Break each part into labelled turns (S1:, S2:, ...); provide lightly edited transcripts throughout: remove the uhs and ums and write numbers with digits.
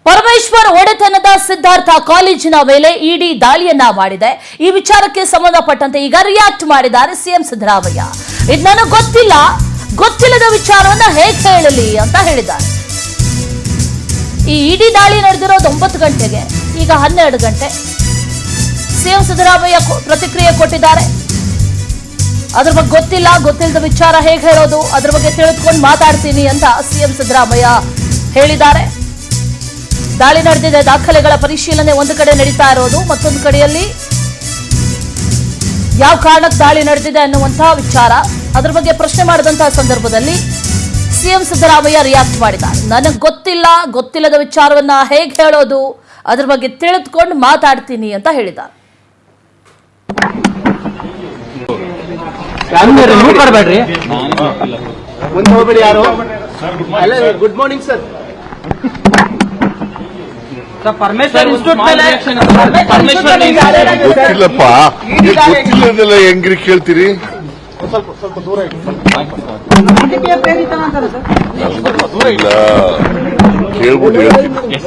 S1: ಪರಮೇಶ್ವರ್ ಒಡೆತನದ ಸಿದ್ಧಾರ್ಥ ಕಾಲೇಜಿನ ಮೇಲೆ ಇಡಿ ದಾಳಿಯನ್ನ ಮಾಡಿದೆ. ಈ ವಿಚಾರಕ್ಕೆ ಸಂಬಂಧಪಟ್ಟಂತೆ ಈಗ ರಿಯಾಕ್ಟ್ ಮಾಡಿದ್ದಾರೆ ಸಿಎಂ ಸಿದ್ದರಾಮಯ್ಯ. ಇದು ನನಗೆ ಗೊತ್ತಿಲ್ಲದ ವಿಚಾರವನ್ನ ಹೇಗೆ ಹೇಳಲಿ ಅಂತ ಹೇಳಿದ್ದಾರೆ. ಈ ಇಡಿ ದಾಳಿ ನಡೆದಿರೋದು 9 ಗಂಟೆಗೆ, ಈಗ 12 ಗಂಟೆ. ಸಿಎಂ ಸಿದ್ದರಾಮಯ್ಯ ಪ್ರತಿಕ್ರಿಯೆ ಕೊಟ್ಟಿದ್ದಾರೆ. ಅದ್ರ ಬಗ್ಗೆ ಗೊತ್ತಿಲ್ಲದ ವಿಚಾರ ಹೇಗೆ ಹೇಳೋದು, ಅದ್ರ ಬಗ್ಗೆ ತಿಳಿದುಕೊಂಡು ಮಾತಾಡ್ತೀನಿ ಅಂತ ಸಿಎಂ ಸಿದ್ದರಾಮಯ್ಯ ಹೇಳಿದ್ದಾರೆ. ದಾಳಿ ನಡೆದಿದೆ, ದಾಖಲೆಗಳ ಪರಿಶೀಲನೆ ಒಂದು ಕಡೆ ನಡೀತಾ ಇರೋದು, ಮತ್ತೊಂದು ಕಡೆಯಲ್ಲಿ ಯಾವ ಕಾರಣಕ್ಕೆ ದಾಳಿ ನಡೆದಿದೆ ಅನ್ನುವಂತಹ ವಿಚಾರ, ಅದ್ರ ಬಗ್ಗೆ ಪ್ರಶ್ನೆ ಮಾಡಿದಂತಹ ಸಂದರ್ಭದಲ್ಲಿ ಸಿಎಂ ಸಿದ್ದರಾಮಯ್ಯ ರಿಯಾಕ್ಟ್ ಮಾಡಿದ್ದಾರೆ. ನನಗೆ ಗೊತ್ತಿಲ್ಲದ ವಿಚಾರವನ್ನ ಹೇಗೆ ಹೇಳೋದು, ಅದ್ರ ಬಗ್ಗೆ ತಿಳಿದುಕೊಂಡು ಮಾತಾಡ್ತೀನಿ ಅಂತ ಹೇಳಿದ್ದಾರೆ.
S2: Good morning sir.
S3: ಗೊತ್ತಿಲ್ಲಪ್ಪ, ಗೊತ್ತಿಲ್ಲದೆಲ್ಲ ಹೆಂಗ್ರಿ ಕೇಳ್ತೀರಿ?
S2: ಸ್ವಲ್ಪ ದೂರ
S3: ಇಲ್ಲ, ಕೇಳ್ಬಿಟ್ಟು ಹೇಳ್ತೀನಿ.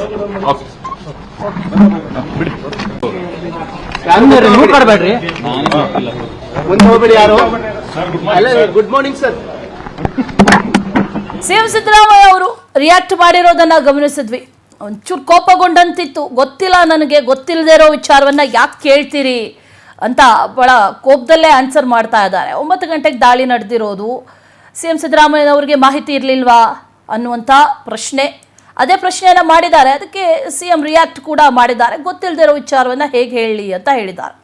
S2: ಯಾರು? Good morning sir.
S1: CM Siddaramaiah ಅವರು ರಿಯಾಕ್ಟ್ ಮಾಡಿರೋದನ್ನ ಗಮನಿಸಿದ್ವಿ. ಒಂಚೂರು ಕೋಪಗೊಂಡಂತಿತ್ತು. ಗೊತ್ತಿಲ್ಲದೆ ಇರೋ ವಿಚಾರವನ್ನ ಯಾಕೆ ಕೇಳ್ತೀರಿ ಅಂತ ಬಹಳ ಕೋಪದಲ್ಲೇ ಆನ್ಸರ್ ಮಾಡ್ತಾ ಇದ್ದಾರೆ. 9 ಗಂಟೆಗೆ ದಾಳಿ ನಡೆದಿರೋದು, ಸಿಎಂ ಸಿದ್ದರಾಮಯ್ಯನವರಿಗೆ ಮಾಹಿತಿ ಇರಲಿಲ್ವಾ ಅನ್ನುವಂಥ ಪ್ರಶ್ನೆ, ಅದೇ ಪ್ರಶ್ನೆಯನ್ನ ಮಾಡಿದ್ದಾರೆ. ಅದಕ್ಕೆ ಸಿಎಂ ರಿಯಾಕ್ಟ್ ಕೂಡ ಮಾಡಿದ್ದಾರೆ. ಗೊತ್ತಿಲ್ಲದೆ ಇರೋ ವಿಚಾರವನ್ನ ಹೇಗೆ ಹೇಳಲಿ ಅಂತ ಹೇಳಿದ್ದಾರೆ.